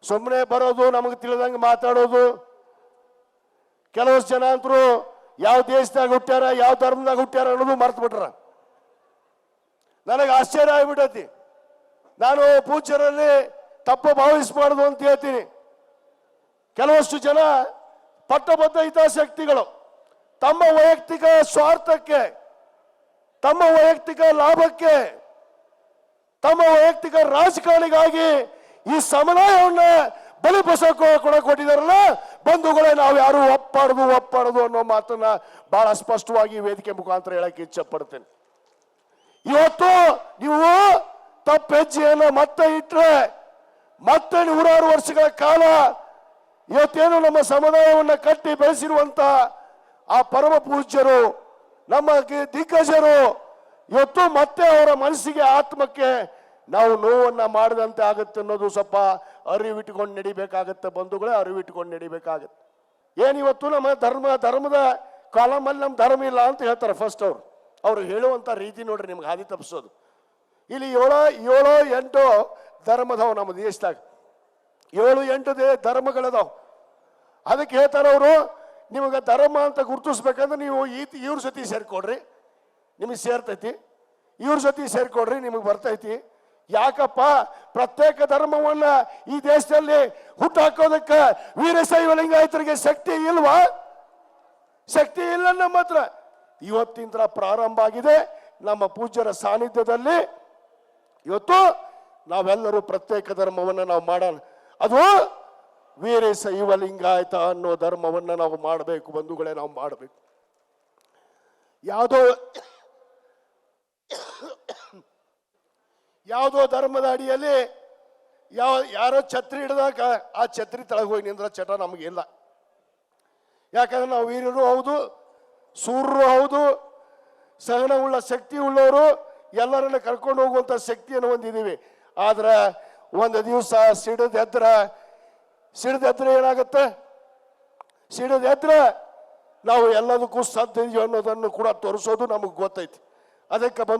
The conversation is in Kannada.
ಸುಮ್ಮನೆ ಬರೋದು, ನಮಗೆ ತಿಳಿದಂಗೆ ಮಾತಾಡೋದು. ಕೆಲವಷ್ಟು ಜನ ಅಂತರೂ ಯಾವ ದೇಶದಾಗ ಹುಟ್ಟ್ಯಾರ, ಯಾವ ಧರ್ಮದಾಗ ಹುಟ್ಟ್ಯಾರ ಅನ್ನೋದು ಮರ್ತು ಬಿಟ್ರ. ನನಗೆ ಆಶ್ಚರ್ಯ ಆಗ್ಬಿಟ್ಟೈತಿ. ನಾನು ಪೂಜ್ಯರಲ್ಲಿ ತಪ್ಪು ಭಾವಿಸಬಾರ್ದು ಅಂತ ಹೇಳ್ತೀನಿ. ಕೆಲವಷ್ಟು ಜನ ಪಟ್ಟಬದ್ಧ ಹಿತಾಸಕ್ತಿಗಳು ತಮ್ಮ ವೈಯಕ್ತಿಕ ಸ್ವಾರ್ಥಕ್ಕೆ, ತಮ್ಮ ವೈಯಕ್ತಿಕ ಲಾಭಕ್ಕೆ, ತಮ್ಮ ವೈಯಕ್ತಿಕ ರಾಜಕಾರಣಿಗಾಗಿ ಈ ಸಮುದಾಯವನ್ನ ಬಲಿಪಸಕ್ಕೆ ಕೊಟ್ಟಿದಾರಲ್ಲ ಬಂಧುಗಳೇ, ನಾವು ಯಾರು ಒಪ್ಪಾಡದು ಅನ್ನೋ ಮಾತನ್ನ ಬಹಳ ಸ್ಪಷ್ಟವಾಗಿ ವೇದಿಕೆ ಮುಖಾಂತರ ಹೇಳಕ್ಕೆ ಇಚ್ಛೆ ಪಡ್ತೇನೆ. ಇವತ್ತು ನೀವು ತಪ್ಪು ಹೆಜ್ಜೆಯನ್ನು ಮತ್ತೆ ಇಟ್ರೆ ಮತ್ತೆ 100 ವರ್ಷಗಳ ಕಾಲ ಇವತ್ತೇನು ನಮ್ಮ ಸಮುದಾಯವನ್ನ ಕಟ್ಟಿ ಬೆಳೆಸಿರುವಂತ ಆ ಪರಮ ಪೂಜ್ಯರು, ನಮ್ಮ ದಿಗ್ಗಜರು, ಇವತ್ತು ಮತ್ತೆ ಅವರ ಮನಸ್ಸಿಗೆ, ಆತ್ಮಕ್ಕೆ ನಾವು ನೋವನ್ನ ಮಾಡದಂತೆ ಆಗುತ್ತೆ ಅನ್ನೋದು ಸ್ವಲ್ಪ ಅರಿವಿಟ್ಟುಕೊಂಡು ನಡಿಬೇಕಾಗತ್ತೆ ಬಂಧುಗಳೇ, ಅರಿವಿಟ್ಟುಕೊಂಡು ನಡಿಬೇಕಾಗತ್ತೆ. ಏನಿವತ್ತು ನಮ್ಮ ಧರ್ಮದ ಕಾಲಮಲ್ಲಿ ನಮ್ಮ ಧರ್ಮ ಇಲ್ಲ ಅಂತ ಹೇಳ್ತಾರೆ. ಫಸ್ಟ್ ಅವ್ರು ಹೇಳುವಂತ ರೀತಿ ನೋಡ್ರಿ ನಿಮ್ಗೆ ಹಾದಿ ತಪ್ಪಿಸೋದು. ಇಲ್ಲಿ 7-8 ಧರ್ಮದವು ನಮ್ಮ ದೇಶದಾಗ, 7-8 ಧರ್ಮಗಳದಾವ್. ಅದಕ್ಕೆ ಹೇಳ್ತಾರೆ ಅವರು, ನಿಮಗೆ ಧರ್ಮ ಅಂತ ಗುರುತಿಸ್ಬೇಕಂದ್ರೆ ನೀವು ಇವ್ರ ಜೊತೆ ಸೇರ್ಕೊಡ್ರಿ, ನಿಮಗೆ ಸೇರ್ತೈತಿ, ಇವ್ರ ಜೊತೆ ಸೇರ್ಕೊಡ್ರಿ, ನಿಮಗೆ ಬರ್ತೈತಿ. ಯಾಕಪ್ಪ ಪ್ರತ್ಯೇಕ ಧರ್ಮವನ್ನ ಈ ದೇಶದಲ್ಲಿ ಹುಟ್ಟಾಕೋದಕ್ಕೆ ವೀರಶೈವ ಲಿಂಗಾಯತರಿಗೆ ಶಕ್ತಿ ಇಲ್ವಾ? ಶಕ್ತಿ ಇಲ್ಲ ನಮ್ಮ ಹತ್ರ. ಇವತ್ತಿನ ಪ್ರಾರಂಭ ಆಗಿದೆ. ನಮ್ಮ ಪೂಜ್ಯರ ಸಾನ್ನಿಧ್ಯದಲ್ಲಿ ಇವತ್ತು ನಾವೆಲ್ಲರೂ ಪ್ರತ್ಯೇಕ ಧರ್ಮವನ್ನ ನಾವು ಮಾಡೋಣ. ಅದು ವೀರಶೈವ ಲಿಂಗಾಯತ ಅನ್ನೋ ಧರ್ಮವನ್ನ ನಾವು ಮಾಡಬೇಕು ಬಂಧುಗಳೇ, ನಾವು ಮಾಡಬೇಕು. ಯಾವುದೋ ಧರ್ಮದ ಅಡಿಯಲ್ಲಿ ಯಾರೋ ಛತ್ರಿ ಹಿಡಿದಾಗ ಆ ಛತ್ರಿ ತಳಗ ಹೋಗಿ ನಿಂದ್ರ ಚಟ ನಮಗಿಲ್ಲ. ಯಾಕಂದ್ರೆ ನಾವು ವೀರರು ಹೌದು, ಸೂರ್ಯರು ಹೌದು, ಸಹನವುಳ್ಳ ಶಕ್ತಿ ಉಳ್ಳವರು, ಎಲ್ಲರನ್ನ ಕರ್ಕೊಂಡು ಹೋಗುವಂತ ಶಕ್ತಿಯನ್ನು ಹೊಂದಿದ್ದೀವಿ. ಆದ್ರೆ ಒಂದು ದಿವಸ ಸಿಡಿದೆದ್ರೆ ಏನಾಗುತ್ತೆ? ಸಿಡಿದೆದ್ರೆ ನಾವು ಎಲ್ಲದಕ್ಕೂ ಸಾಧ್ಯ ಅನ್ನೋದನ್ನು ಕೂಡ ತೋರಿಸೋದು ನಮಗೆ ಗೊತ್ತೈತಿ. ಅದಕ್ಕೆ ಬಂದು